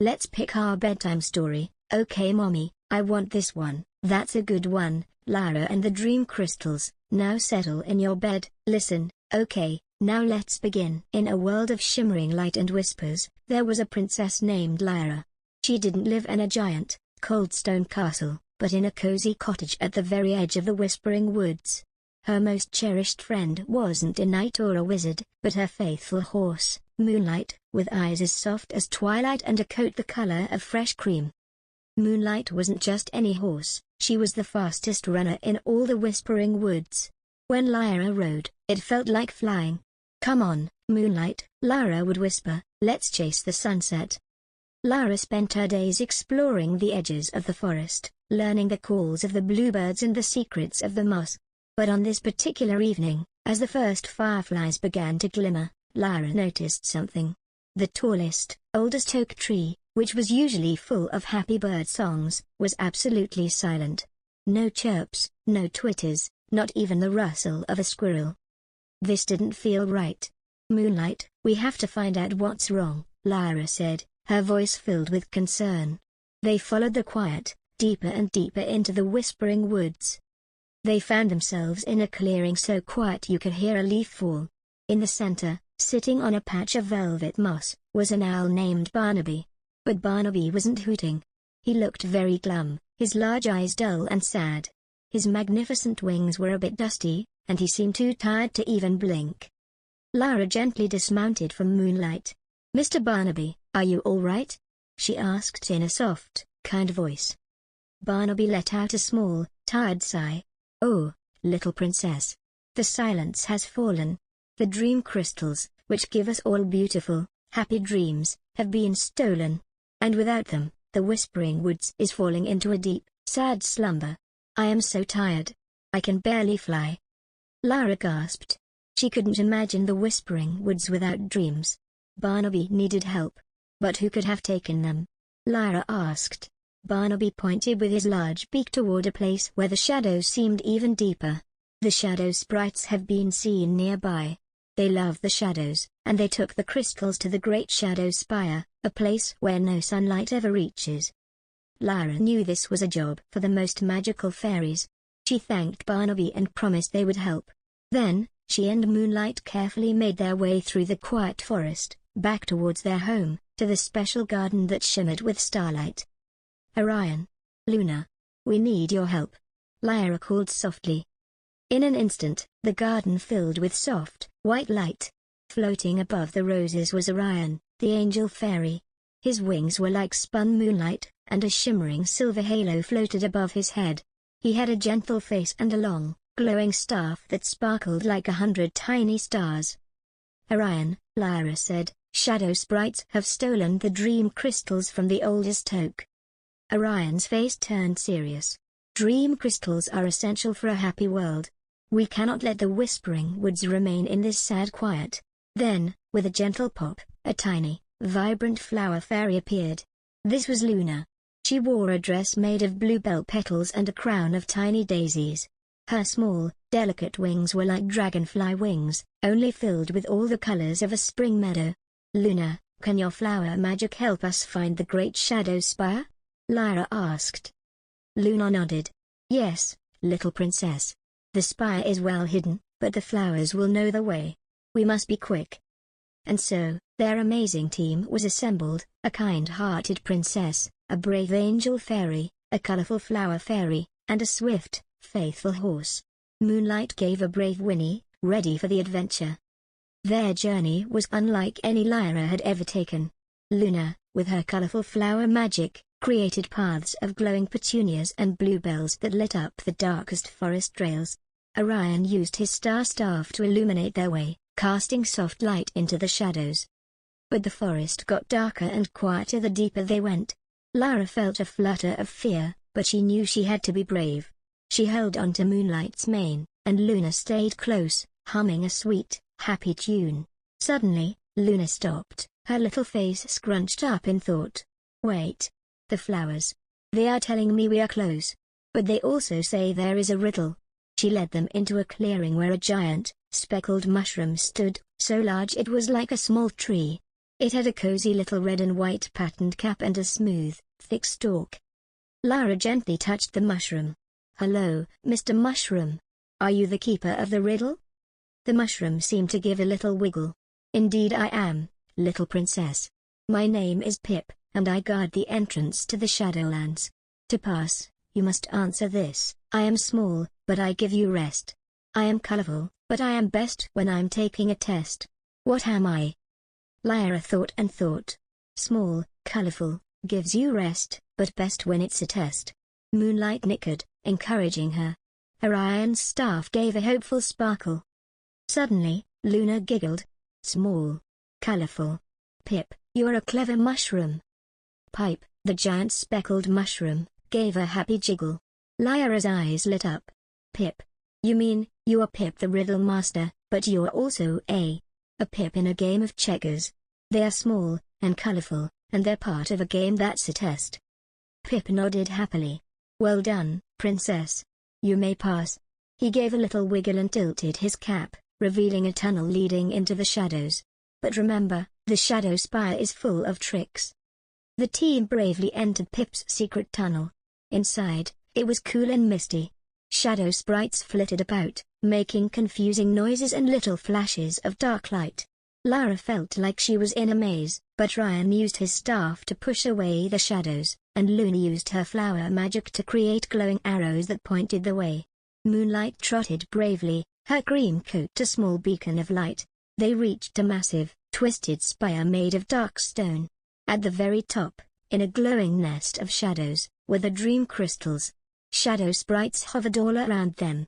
let's pick our bedtime story. Okay mommy, I want this one. That's a good one, Lyra and the Dream Crystals. Now settle in your bed. Listen, okay, now let's begin. In a world of shimmering light and whispers, there was a princess named Lyra. She didn't live in a giant, cold stone castle, but in a cozy cottage at the very edge of the Whispering Woods. Her most cherished friend wasn't a knight or a wizard, but her faithful horse, Moonlight, with eyes as soft as twilight and a coat the color of fresh cream. Moonlight wasn't just any horse, she was the fastest runner in all the Whispering Woods. When Lyra rode, it felt like flying. "Come on, Moonlight," Lyra would whisper, "let's chase the sunset." Lyra spent her days exploring the edges of the forest, learning the calls of the bluebirds and the secrets of the moss. But on this particular evening, as the first fireflies began to glimmer, Lyra noticed something. The tallest, oldest oak tree, which was usually full of happy bird songs, was absolutely silent. No chirps, no twitters, not even the rustle of a squirrel. This didn't feel right. "Moonlight, we have to find out what's wrong," Lyra said, her voice filled with concern. They followed the quiet, deeper and deeper into the Whispering Woods. They found themselves in a clearing so quiet you could hear a leaf fall. In the center, sitting on a patch of velvet moss, was an owl named Barnaby. But Barnaby wasn't hooting. He looked very glum, his large eyes dull and sad. His magnificent wings were a bit dusty, and he seemed too tired to even blink. Lyra gently dismounted from Moonlight. "Mr. Barnaby, are you all right?" she asked in a soft, kind voice. Barnaby let out a small, tired sigh. "Oh, little princess. The silence has fallen. The dream crystals, which give us all beautiful, happy dreams, have been stolen. And without them, the Whispering Woods is falling into a deep, sad slumber. I am so tired. I can barely fly." Lyra gasped. She couldn't imagine the Whispering Woods without dreams. Barnaby needed help. But who could have taken them? Lyra asked. Barnaby pointed with his large beak toward a place where the shadows seemed even deeper. "The shadow sprites have been seen nearby. They love the shadows, and they took the crystals to the Great Shadow Spire, a place where no sunlight ever reaches." Lyra knew this was a job for the most magical fairies. She thanked Barnaby and promised they would help. Then, she and Moonlight carefully made their way through the quiet forest, back towards their home, to the special garden that shimmered with starlight. "Orion, Luna, we need your help," Lyra called softly. In an instant, the garden filled with soft, white light. Floating above the roses was Orion, the angel fairy. His wings were like spun moonlight, and a shimmering silver halo floated above his head. He had a gentle face and a long, glowing staff that sparkled like 100 tiny stars. "Orion," Lyra said, "shadow sprites have stolen the dream crystals from the oldest oak." Orion's face turned serious. "Dream crystals are essential for a happy world. We cannot let the Whispering Woods remain in this sad quiet." Then, with a gentle pop, a tiny, vibrant flower fairy appeared. This was Luna. She wore a dress made of bluebell petals and a crown of tiny daisies. Her small, delicate wings were like dragonfly wings, only filled with all the colors of a spring meadow. "Luna, can your flower magic help us find the Great Shadow Spire?" Lyra asked. Luna nodded. "Yes, little princess. The spire is well hidden, but the flowers will know the way. We must be quick." And so, their amazing team was assembled: a kind-hearted princess, a brave angel fairy, a colorful flower fairy, and a swift, faithful horse. Moonlight gave a brave whinny, ready for the adventure. Their journey was unlike any Lyra had ever taken. Luna, with her colorful flower magic, created paths of glowing petunias and bluebells that lit up the darkest forest trails. Orion used his star staff to illuminate their way, casting soft light into the shadows. But the forest got darker and quieter the deeper they went. Lyra felt a flutter of fear, but she knew she had to be brave. She held onto Moonlight's mane, and Luna stayed close, humming a sweet, happy tune. Suddenly, Luna stopped, her little face scrunched up in thought. "Wait. The flowers. They are telling me we are close. But they also say there is a riddle." She led them into a clearing where a giant, speckled mushroom stood, so large it was like a small tree. It had a cozy little red and white patterned cap and a smooth, thick stalk. Lyra gently touched the mushroom. "Hello, Mr. Mushroom. Are you the keeper of the riddle?" The mushroom seemed to give a little wiggle. "Indeed I am, little princess. My name is Pip, and I guard the entrance to the Shadowlands. To pass, you must answer this. I am small, but I give you rest. I am colorful, but I am best when I'm taking a test. What am I?" Lyra thought and thought. Small, colorful, gives you rest, but best when it's a test. Moonlight nickered, encouraging her. Her iron staff gave a hopeful sparkle. Suddenly, Luna giggled. "Small, colorful. Pip, you're a clever mushroom." Pipe, the giant speckled mushroom, gave a happy jiggle. Lyra's eyes lit up. "Pip. You mean, you are Pip the Riddle Master, but you're also a Pip in a game of checkers. They are small, and colorful, and they're part of a game that's a test." Pip nodded happily. "Well done, princess. You may pass." He gave a little wiggle and tilted his cap, revealing a tunnel leading into the shadows. "But remember, the Shadow Spire is full of tricks." The team bravely entered Pip's secret tunnel. Inside, it was cool and misty. Shadow sprites flitted about, making confusing noises and little flashes of dark light. Lyra felt like she was in a maze, but Ryan used his staff to push away the shadows, and Luna used her flower magic to create glowing arrows that pointed the way. Moonlight trotted bravely, her cream coat a small beacon of light. They reached a massive, twisted spire made of dark stone. At the very top, in a glowing nest of shadows, were the dream crystals. Shadow sprites hovered all around them.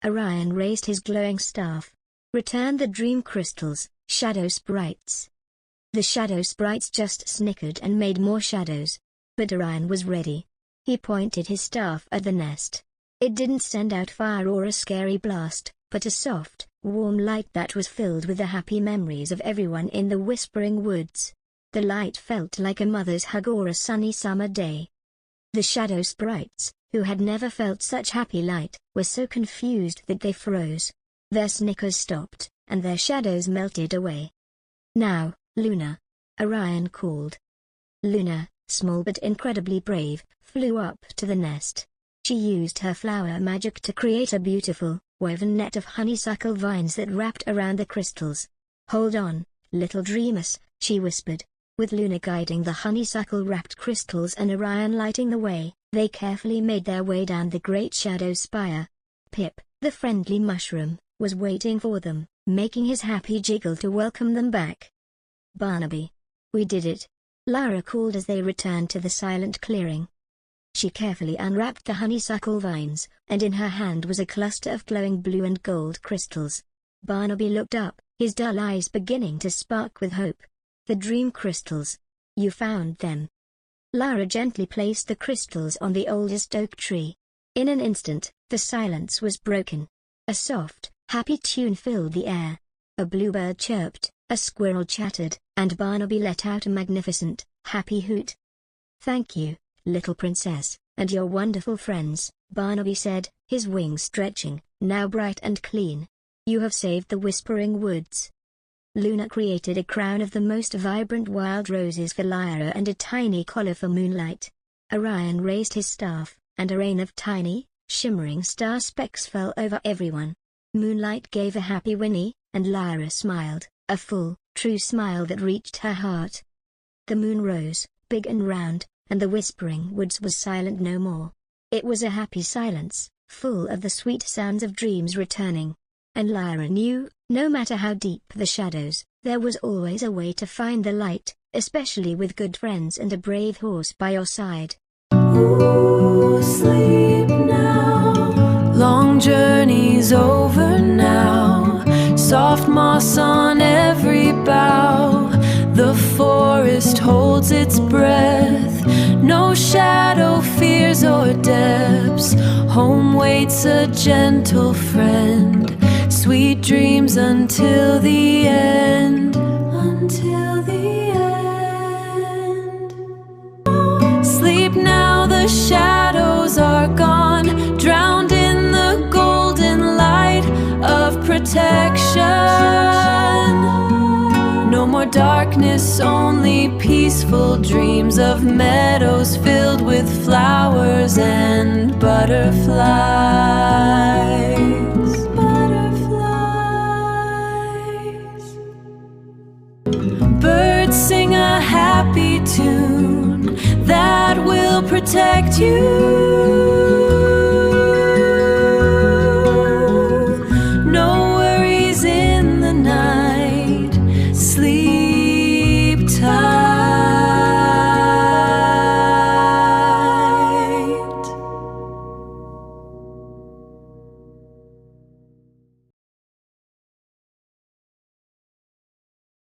Orion raised his glowing staff. "Return the dream crystals, shadow sprites." The shadow sprites just snickered and made more shadows. But Orion was ready. He pointed his staff at the nest. It didn't send out fire or a scary blast, but a soft, warm light that was filled with the happy memories of everyone in the Whispering Woods. The light felt like a mother's hug or a sunny summer day. The shadow sprites, who had never felt such happy light, were so confused that they froze. Their snickers stopped, and their shadows melted away. "Now, Luna," Orion called. Luna, small but incredibly brave, flew up to the nest. She used her flower magic to create a beautiful, woven net of honeysuckle vines that wrapped around the crystals. "Hold on, little dreamers," she whispered. With Luna guiding the honeysuckle-wrapped crystals and Orion lighting the way, they carefully made their way down the great shadow spire. Pip, the friendly mushroom, was waiting for them, making his happy jiggle to welcome them back. "Barnaby. We did it," Lyra called as they returned to the silent clearing. She carefully unwrapped the honeysuckle vines, and in her hand was a cluster of glowing blue and gold crystals. Barnaby looked up, his dull eyes beginning to spark with hope. "The dream crystals. You found them." Lyra gently placed the crystals on the oldest oak tree. In an instant, the silence was broken. A soft, happy tune filled the air. A bluebird chirped, a squirrel chattered, and Barnaby let out a magnificent, happy hoot. "Thank you, little princess, and your wonderful friends," Barnaby said, his wings stretching, now bright and clean. "You have saved the Whispering Woods." Luna created a crown of the most vibrant wild roses for Lyra and a tiny collar for Moonlight. Orion raised his staff, and a rain of tiny, shimmering star specks fell over everyone. Moonlight gave a happy whinny, and Lyra smiled, a full, true smile that reached her heart. The moon rose, big and round, and the Whispering Woods was silent no more. It was a happy silence, full of the sweet sounds of dreams returning. And Lyra knew, no matter how deep the shadows, there was always a way to find the light, especially with good friends and a brave horse by your side. Ooh, sleep now. Long journey's over now. Soft moss on every bough. The forest holds its breath. No shadow fears or depths. Home waits a gentle friend. Sweet dreams until the end. Until the end. Sleep now, the shadows are gone, drowned in the golden light of protection. No more darkness, only peaceful dreams of meadows filled with flowers and butterflies. Butterflies. Birds sing a happy tune that will protect you.